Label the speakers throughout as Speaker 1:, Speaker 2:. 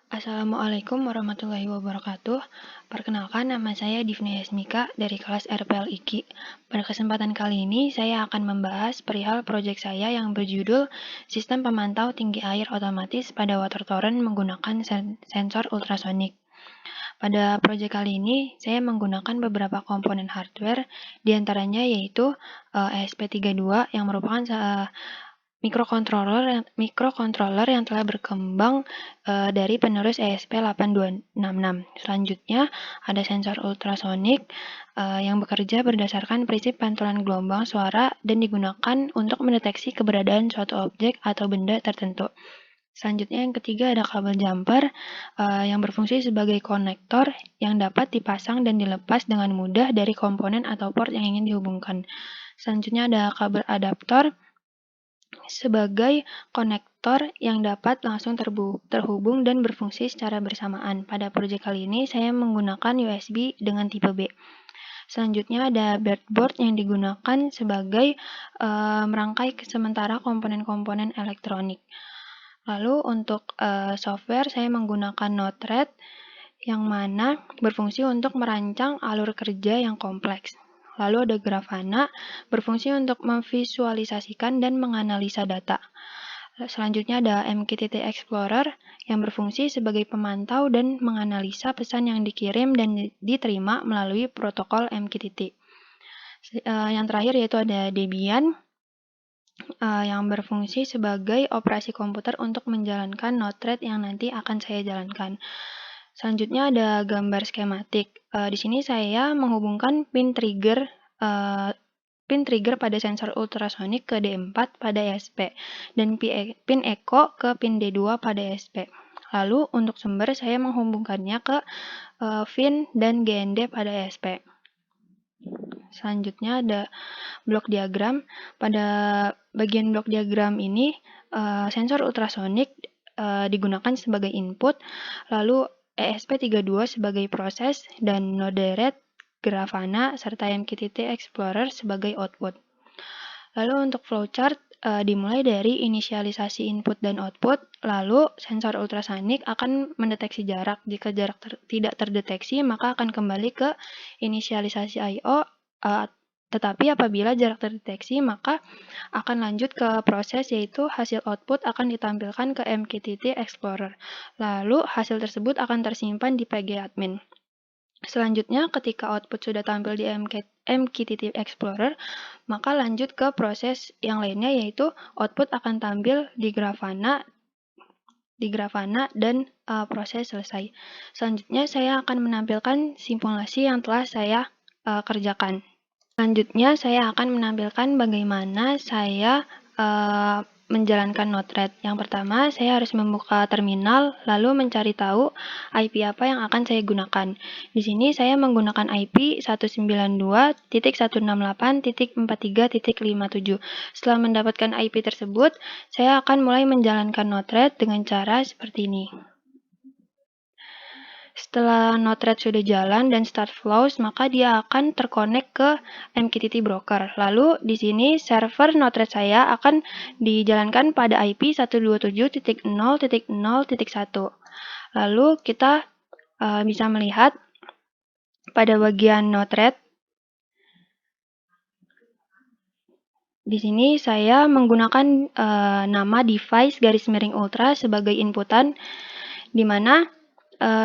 Speaker 1: Assalamualaikum warahmatullahi wabarakatuh. Perkenalkan, nama saya Divna Yasmika dari kelas RPL IKI. Pada kesempatan kali ini, saya akan membahas perihal proyek saya yang berjudul Sistem Pemantau Tinggi Air Otomatis pada Water Torrent menggunakan sensor ultrasonik. Pada proyek kali ini, saya menggunakan beberapa komponen hardware, diantaranya yaitu ESP32 yang merupakan mikrokontroller yang telah berkembang dari penerus ESP8266. Selanjutnya, ada sensor ultrasonik yang bekerja berdasarkan prinsip pantulan gelombang suara dan digunakan untuk mendeteksi keberadaan suatu objek atau benda tertentu. Selanjutnya, yang ketiga ada kabel jumper yang berfungsi sebagai konektor yang dapat dipasang dan dilepas dengan mudah dari komponen atau port yang ingin dihubungkan. Selanjutnya ada kabel adaptor sebagai konektor yang dapat langsung terhubung dan berfungsi secara bersamaan. Pada proyek kali ini, saya menggunakan USB dengan tipe B. Selanjutnya ada breadboard yang digunakan sebagai merangkai sementara komponen-komponen elektronik. Lalu untuk software, saya menggunakan Node-RED yang mana berfungsi untuk merancang alur kerja yang kompleks. Lalu ada Grafana, berfungsi untuk memvisualisasikan dan menganalisa data. Selanjutnya ada MQTT Explorer yang berfungsi sebagai pemantau dan menganalisa pesan yang dikirim dan diterima melalui protokol MQTT. Yang terakhir yaitu ada Debian yang berfungsi sebagai operasi komputer untuk menjalankan Node-RED yang nanti akan saya jalankan. Selanjutnya ada gambar skematik. Di sini saya menghubungkan pin trigger pada sensor ultrasonik ke D4 pada ESP dan pin echo ke pin D2 pada ESP. Lalu untuk sumber saya menghubungkannya ke VIN dan GND pada ESP. Selanjutnya ada blok diagram. Pada bagian blok diagram ini sensor ultrasonik digunakan sebagai input, lalu ESP32 sebagai proses, dan Node-RED, Grafana, serta MQTT Explorer sebagai output. Lalu untuk flowchart dimulai dari inisialisasi input dan output, lalu sensor ultrasonik akan mendeteksi jarak. Jika jarak tidak terdeteksi, maka akan kembali ke inisialisasi I/O, tetapi apabila jarak terdeteksi, maka akan lanjut ke proses, yaitu hasil output akan ditampilkan ke MQTT Explorer. Lalu hasil tersebut akan tersimpan di PG-admin. Selanjutnya, ketika output sudah tampil di MQTT Explorer, maka lanjut ke proses yang lainnya, yaitu output akan tampil di Grafana dan proses selesai. Selanjutnya, saya akan menampilkan simulasi yang telah saya kerjakan. Selanjutnya, saya akan menampilkan bagaimana saya menjalankan Node-RED. Yang pertama, saya harus membuka terminal, lalu mencari tahu IP apa yang akan saya gunakan. Di sini saya menggunakan IP 192.168.43.57. Setelah mendapatkan IP tersebut, saya akan mulai menjalankan Node-RED dengan cara seperti ini. Setelah Node-RED sudah jalan dan start flows, maka dia akan terkonek ke MQTT broker. Lalu di sini server Node-RED saya akan dijalankan pada IP 127.0.0.1. Lalu kita bisa melihat pada bagian Node-RED. Di sini saya menggunakan nama device _ultra sebagai inputan, di mana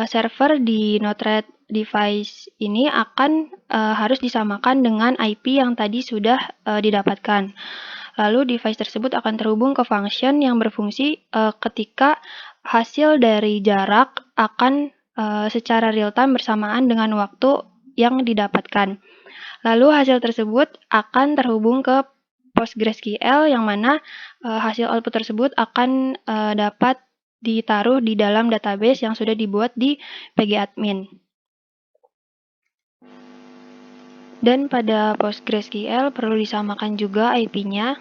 Speaker 1: server di Node-RED device ini akan harus disamakan dengan IP yang tadi sudah didapatkan. Lalu device tersebut akan terhubung ke function yang berfungsi ketika hasil dari jarak akan secara real-time bersamaan dengan waktu yang didapatkan. Lalu hasil tersebut akan terhubung ke PostgreSQL yang mana hasil output tersebut akan dapat ditaruh di dalam database yang sudah dibuat di PG-admin. Dan pada PostgreSQL perlu disamakan juga IP-nya,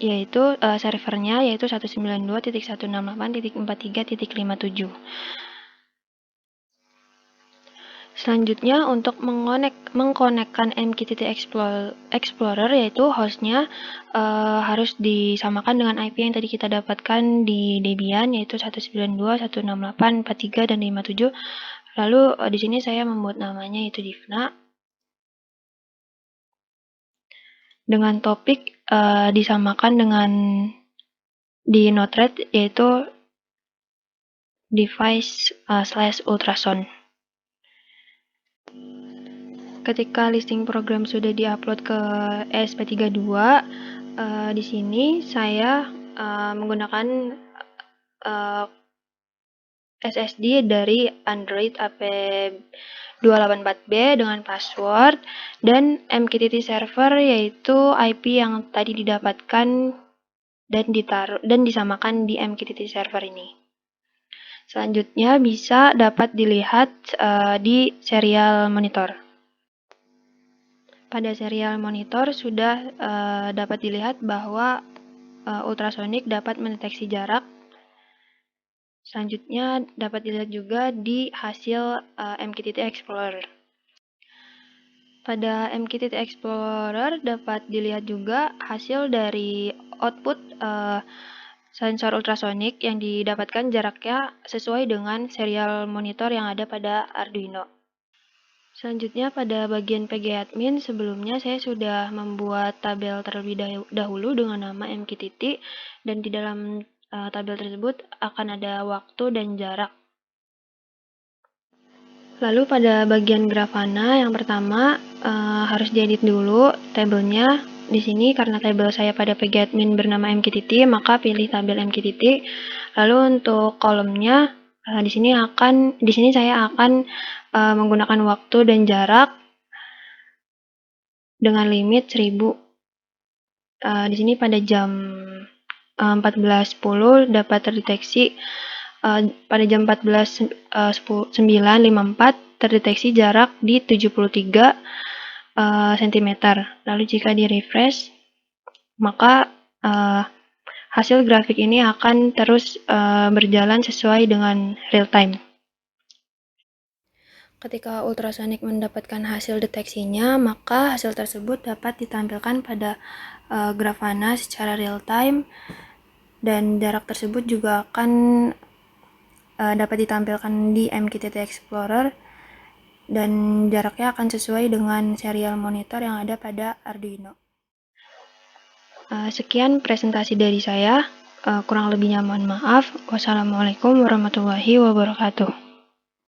Speaker 1: yaitu servernya yaitu 192.168.43.57. Selanjutnya untuk mengkonekkan MQTT Explorer, yaitu hostnya harus disamakan dengan IP yang tadi kita dapatkan di Debian, yaitu 192.168.43 dan 57. Lalu di sini saya membuat namanya yaitu Divna. Dengan topik disamakan dengan di Node-RED, yaitu device/ultrasound. Ketika listing program sudah diupload ke ESP32, di sini saya menggunakan SSD dari Android AP284B dengan password dan MQTT server, yaitu IP yang tadi didapatkan dan disamakan di MQTT server ini. Selanjutnya bisa dapat dilihat di serial monitor. Pada serial monitor sudah dapat dilihat bahwa ultrasonic dapat mendeteksi jarak. Selanjutnya dapat dilihat juga di hasil MQTT Explorer. Pada MQTT Explorer dapat dilihat juga hasil dari output sensor ultrasonic yang didapatkan jaraknya sesuai dengan serial monitor yang ada pada Arduino. Selanjutnya pada bagian PGAdmin, sebelumnya saya sudah membuat tabel terlebih dahulu dengan nama MQTT, dan di dalam tabel tersebut akan ada waktu dan jarak. Lalu pada bagian Grafana yang pertama harus diedit dulu tabelnya. Di sini karena tabel saya pada PGAdmin bernama MQTT, maka pilih tabel MQTT. Lalu untuk kolomnya di sini saya akan menggunakan waktu dan jarak dengan limit 1000. Di sini pada jam 14.10 dapat terdeteksi pada jam 14.09.54 terdeteksi jarak di 73 cm. Lalu jika di refresh, maka hasil grafik ini akan terus berjalan sesuai dengan real time. Ketika ultrasonic mendapatkan hasil deteksinya, maka hasil tersebut dapat ditampilkan pada Grafana secara real time, dan jarak tersebut juga akan dapat ditampilkan di MQTT Explorer, dan jaraknya akan sesuai dengan serial monitor yang ada pada Arduino. Sekian presentasi dari saya. Kurang lebihnya mohon maaf. Wassalamualaikum warahmatullahi wabarakatuh.